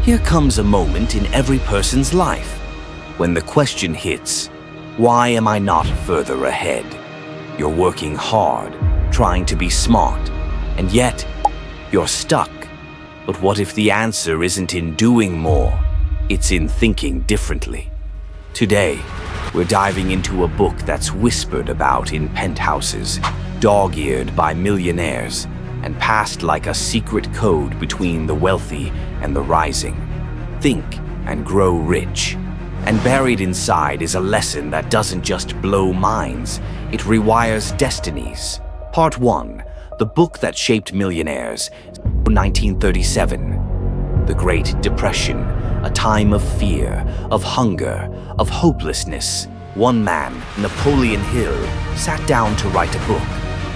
Here comes a moment in every person's life when the question hits, why am I not further ahead? You're working hard, trying to be smart, and yet you're stuck. But what if the answer isn't in doing more? It's in thinking differently. Today, we're diving into a book that's whispered about in penthouses, dog-eared by millionaires, and passed like a secret code between the wealthy and the rising. Think and grow rich. And buried inside is a lesson that doesn't just blow minds, it rewires destinies. Part 1, the book that shaped Millionaires, 1937. The Great Depression, a time of fear, of hunger, of hopelessness. One man, Napoleon Hill, sat down to write a book,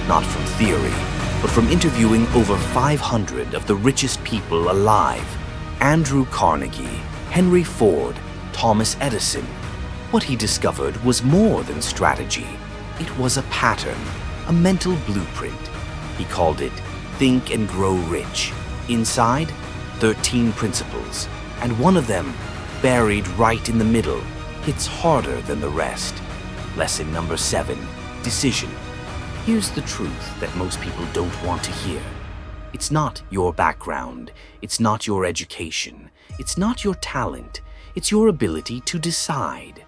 not from theory, but from interviewing over 500 of the richest people alive. Andrew Carnegie, Henry Ford, Thomas Edison. What he discovered was more than strategy. It was a pattern, a mental blueprint. He called it Think and Grow Rich. Inside, 13 principles, and one of them, buried right in the middle, hits harder than the rest. Lesson number 7, decision. Here's the truth that most people don't want to hear. It's not your background, it's not your education, it's not your talent, it's your ability to decide.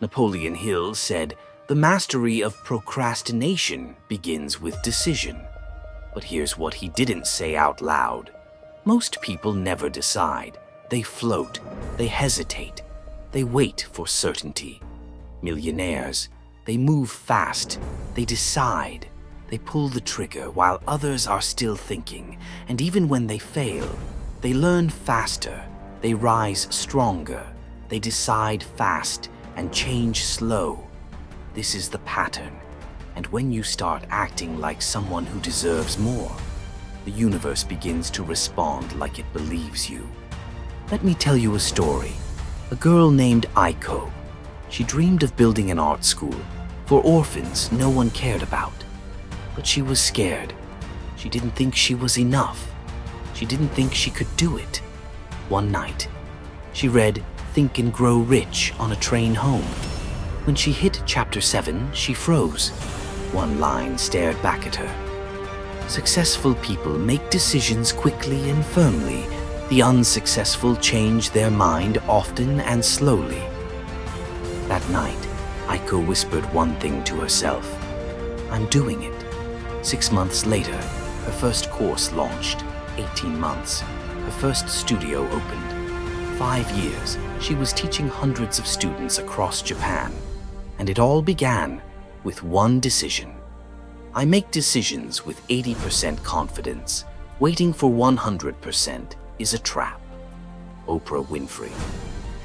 Napoleon Hill said, the mastery of procrastination begins with decision. But here's what he didn't say out loud. Most people never decide. They float, they hesitate, they wait for certainty. Millionaires, they move fast, they decide, they pull the trigger while others are still thinking, and even when they fail, they learn faster, they rise stronger, they decide fast and change slow. This is the pattern, and when you start acting like someone who deserves more, the universe begins to respond like it believes you. Let me tell you a story. A girl named Aiko. She dreamed of building an art school for orphans no one cared about. But she was scared. She didn't think she was enough. She didn't think she could do it. One night, she read Think and Grow Rich on a train home. When she hit chapter 7, she froze. One line stared back at her. Successful people make decisions quickly and firmly. The unsuccessful change their mind often and slowly. That night, Aiko whispered one thing to herself. I'm doing it. 6 months later, her first course launched. 18 months, her first studio opened. 5 years, she was teaching hundreds of students across Japan. And it all began with one decision. I make decisions with 80% confidence. Waiting for 100% is a trap. Oprah Winfrey.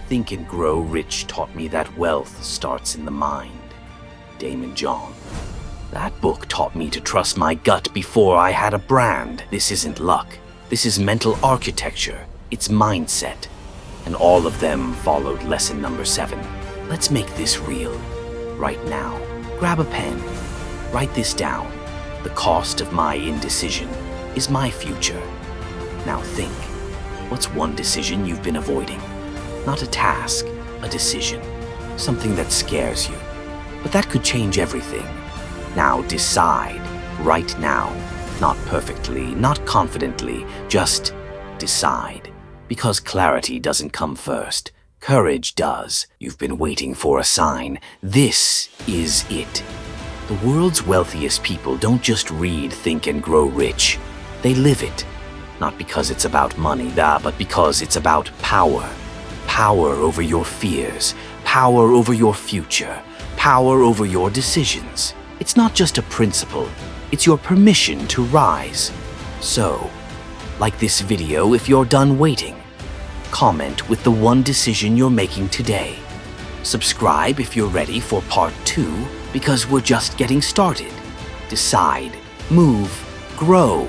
Think and Grow Rich taught me that wealth starts in the mind. Damon John. That book taught me to trust my gut before I had a brand. This isn't luck. This is mental architecture. It's mindset. And all of them followed lesson number 7. Let's make this real. Right now. Grab a pen. Write this down. The cost of my indecision is my future. Now think. What's one decision you've been avoiding? Not a task, a decision. Something that scares you. But that could change everything. Now decide, right now. Not perfectly, not confidently, just decide. Because clarity doesn't come first. Courage does. You've been waiting for a sign. This is it. The world's wealthiest people don't just read Think and Grow Rich. They live it. Not because it's about money, but because it's about power. Power over your fears. Power over your future. Power over your decisions. It's not just a principle, it's your permission to rise. So, like this video if you're done waiting. Comment with the one decision you're making today. Subscribe if you're ready for part 2, because we're just getting started. Decide, move, grow.